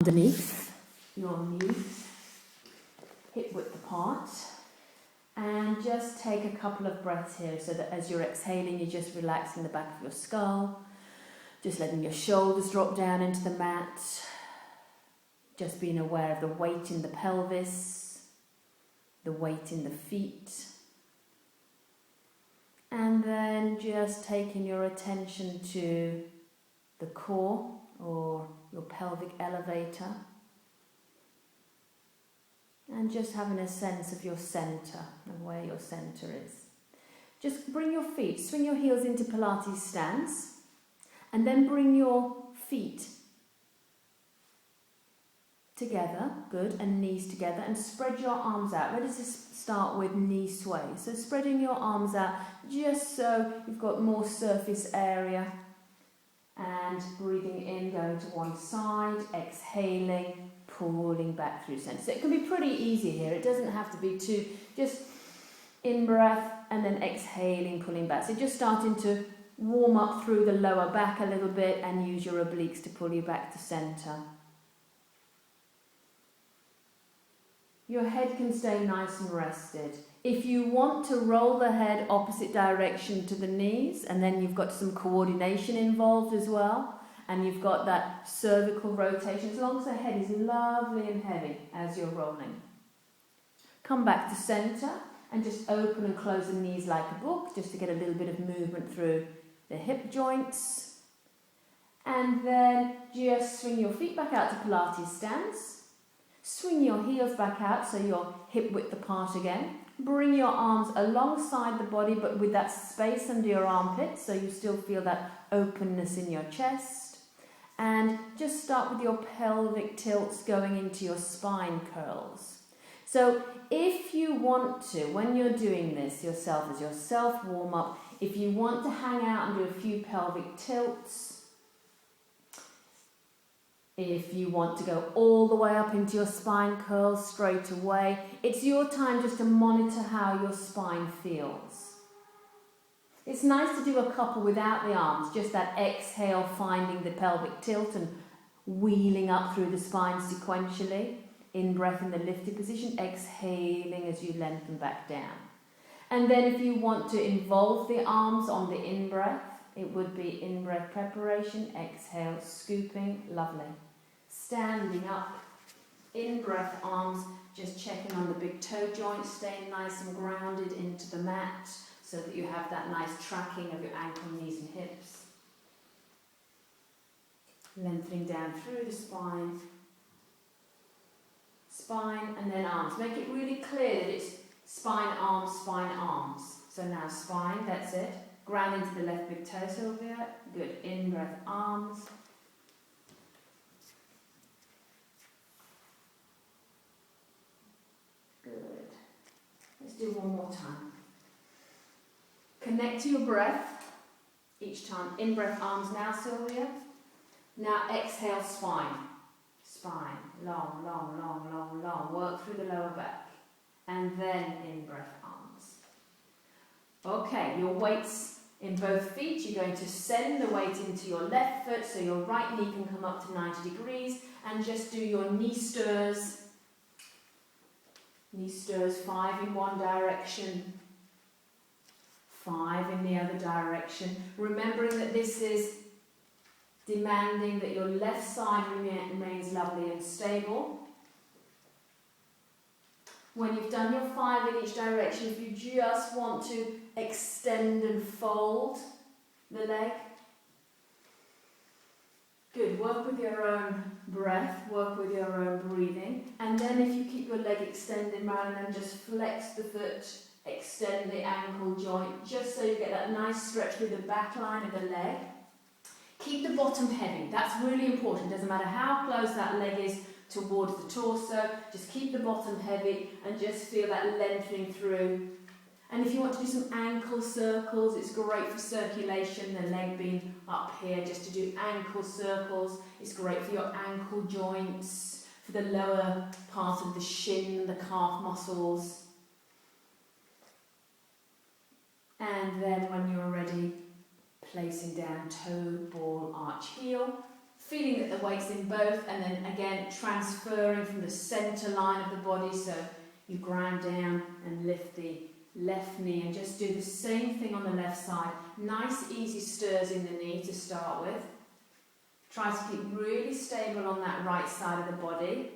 underneath your knees, hip width apart. And just take a couple of breaths here so that as you're exhaling, you're just relaxing the back of your skull, just letting your shoulders drop down into the mat, just being aware of the weight in the pelvis, the weight in the feet, and then just taking your attention to the core or your pelvic elevator. And just having a sense of your centre and where your centre is. Just bring your feet, swing your heels into Pilates stance, and then bring your feet together, good, and knees together, and spread your arms out. Let us just start with knee sway. So spreading your arms out just so you've got more surface area, and breathing in, going to one side, exhaling, pulling back through center. So it can be pretty easy here. It doesn't have to be too, just in breath and then exhaling, pulling back. So just starting to warm up through the lower back a little bit and use your obliques to pull you back to center. Your head can stay nice and rested. If you want to roll the head opposite direction to the knees, and then you've got some coordination involved as well, and you've got that cervical rotation, as long as the head is lovely and heavy as you're rolling. Come back to centre and just open and close the knees like a book, just to get a little bit of movement through the hip joints. And then just swing your feet back out to Pilates stance. Swing your heels back out so you're hip width apart again. Bring your arms alongside the body but with that space under your armpits so you still feel that openness in your chest. And just start with your pelvic tilts going into your spine curls. So if you want to, when you're doing this yourself as your self warm up, if you want to hang out and do a few pelvic tilts, if you want to go all the way up into your spine curls straight away, it's your time just to monitor how your spine feels. It's nice to do a couple without the arms, just that exhale, finding the pelvic tilt and wheeling up through the spine sequentially. In breath in the lifted position, exhaling as you lengthen back down. And then if you want to involve the arms on the in-breath, it would be in-breath preparation, exhale, scooping, lovely. Standing up, in-breath arms, just checking on the big toe joints, staying nice and grounded into the mat so that you have that nice tracking of your ankle, knees and hips. Lengthening down through the spine, and then arms. Make it really clear that it's spine, arms, spine, arms. So now spine, that's it. Ground into the left big toe, Sylvia. Good. In-breath, arms. Good. Let's do one more time. Connect to your breath. Each time. In-breath, arms now, Sylvia. Now exhale, spine. Spine. Long, long, long, long, long. Work through the lower back. And then in-breath, arms. Okay, your weights in both feet. You're going to send the weight into your left foot so your right knee can come up to 90 degrees. And just do your knee stirs. Knee stirs 5 in one direction. 5 in the other direction. Remembering that this is demanding that your left side remains lovely and stable. When you've done your 5 in each direction, if you just want to extend and fold the leg. Good, work with your own breath, work with your own breathing. And then if you keep your leg extended, Marilyn, just flex the foot, extend the ankle joint, just so you get that nice stretch through the back line of the leg. Keep the bottom heavy, that's really important. Doesn't matter how close that leg is towards the torso, just keep the bottom heavy and just feel that lengthening through. And if you want to do some ankle circles, it's great for circulation, the leg being up here, just to do ankle circles. It's great for your ankle joints, for the lower part of the shin, the calf muscles. And then when you're ready, placing down toe, ball, arch, heel. feeling that the weight's in both, and then again transferring from the centre line of the body, so you ground down and lift the left knee, and just do the same thing on the left side. Nice easy stirs in the knee to start with. Try to keep really stable on that right side of the body.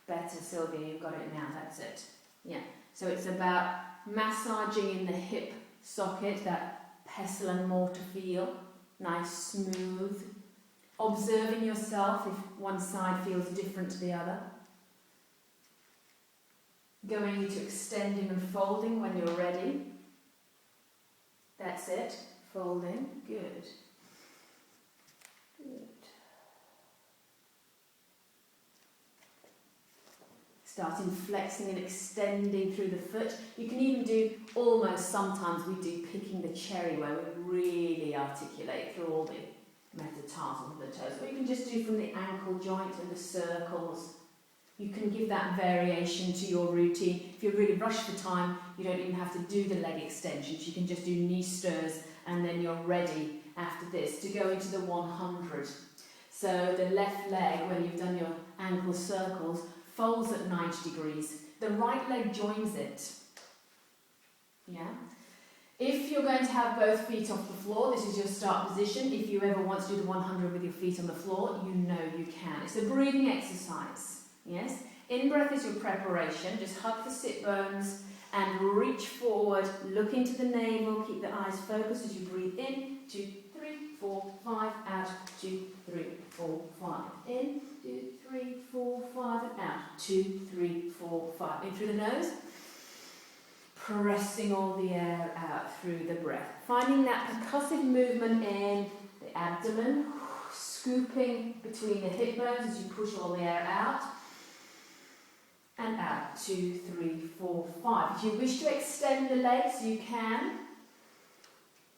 Better, Sylvia, you've got it now, that's it. Yeah, so it's about massaging in the hip socket, that pestle and mortar feel, nice, smooth. Observing yourself if one side feels different to the other. Going into extending and folding when you're ready. That's it, folding, good. Good. Starting flexing and extending through the foot. You can even do, almost sometimes we do picking the cherry where we really articulate through all the metatarsals of the toes. Or you can just do from the ankle joint and the circles. You can give that variation to your routine. If you're really rushed for time, you don't even have to do the leg extensions. You can just do knee stirs, and then you're ready after this to go into the 100. So the left leg, when you've done your ankle circles, folds at 90 degrees. The right leg joins it. Yeah? If you're going to have both feet off the floor, this is your start position. If you ever want to do the 100 with your feet on the floor, you know you can. It's a breathing exercise. Yes? In-breath is your preparation. Just hug the sit bones and reach forward. Look into the navel. Keep the eyes focused as you breathe in. 2, 3, 4, 5. Out. 2, 3, 4, 5. In. 2, 3, 4, 5. And out. 2, 3, 4, 5. In through the nose. Pressing all the air out through the breath. Finding that percussive movement in the abdomen. Scooping between the hip bones as you push all the air out. And out. 2, 3, 4, 5. If you wish to extend the legs, you can.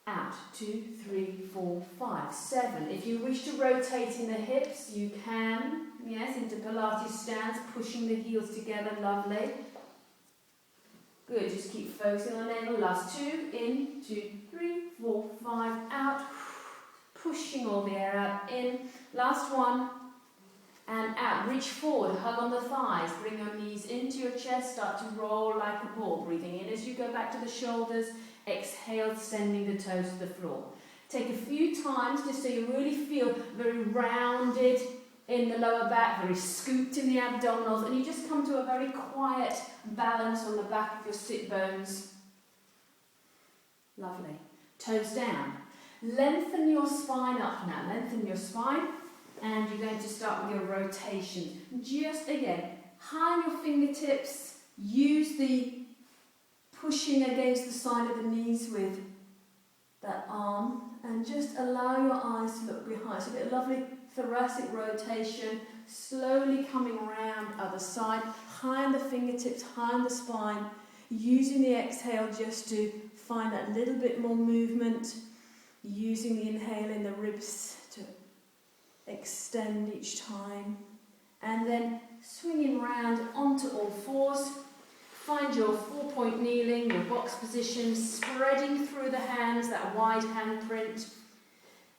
Out. 2, 3, 4, 5, 7. If you wish to rotate in the hips, you can. Yes, into Pilates stance, pushing the heels together, lovely. Good, just keep focusing on the navel. Last 2, in, 2, 3, 4, 5, out. Pushing all the air out, in. Last 1. And out, reach forward, hug on the thighs, bring your knees into your chest, start to roll like a ball, breathing in as you go back to the shoulders, exhale, sending the toes to the floor. Take a few times just so you really feel very rounded in the lower back, very scooped in the abdominals, and you just come to a very quiet balance on the back of your sit bones. Lovely. Toes down. Lengthen your spine up now, lengthen your spine. And you're going to start with your rotation. Just again, high on your fingertips, use the pushing against the side of the knees with that arm, and just allow your eyes to look behind. So get a lovely thoracic rotation, slowly coming around other side, high on the fingertips, high on the spine, using the exhale just to find that little bit more movement, using the inhale in the ribs to extend each time, and then swinging round onto all fours. Find your 4-point kneeling, your box position, spreading through the hands, that wide handprint,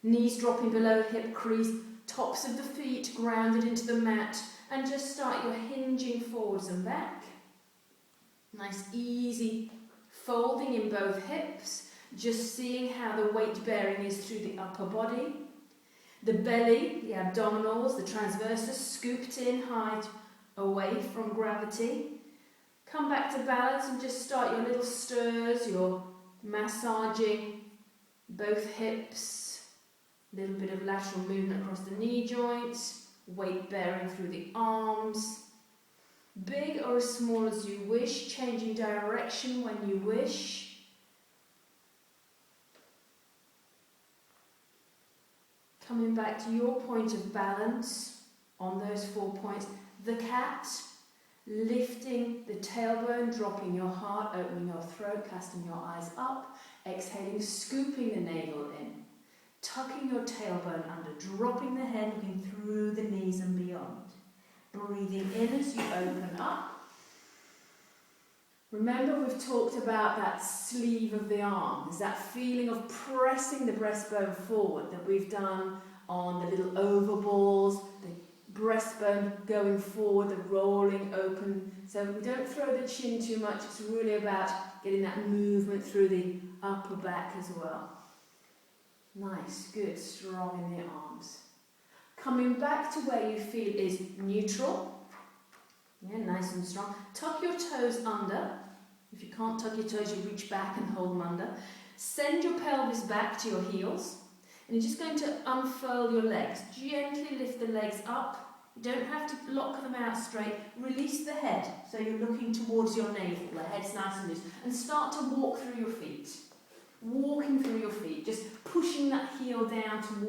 knees dropping below hip crease, tops of the feet grounded into the mat, and just start your hinging forwards and back. Nice easy folding in both hips, just seeing how the weight bearing is through the upper body. The belly, the abdominals, the transversus scooped in high away from gravity. Come back to balance and just start your little stirs, your massaging both hips. A little bit of lateral movement across the knee joints. Weight bearing through the arms. Big or as small as you wish, changing direction when you wish. Coming back to your point of balance on those 4 points. The cat, lifting the tailbone, dropping your heart, opening your throat, casting your eyes up, exhaling, scooping the navel in, tucking your tailbone under, dropping the head, looking through the knees and beyond. Breathing in as you open up. Remember, we've talked about that sleeve of the arm. There's that feeling of pressing the breastbone forward that we've done on the little oval balls, the breastbone going forward, the rolling open. So we don't throw the chin too much. It's really about getting that movement through the upper back as well. Nice, good, strong in the arms. Coming back to where you feel is neutral. Yeah, nice and strong. Tuck your toes under. If you can't tuck your toes, you reach back and hold them under. Send your pelvis back to your heels. And you're just going to unfurl your legs. Gently lift the legs up. You don't have to lock them out straight. Release the head, so you're looking towards your navel. The head's nice and loose. And start to walk through your feet. Walking through your feet, just pushing that heel down towards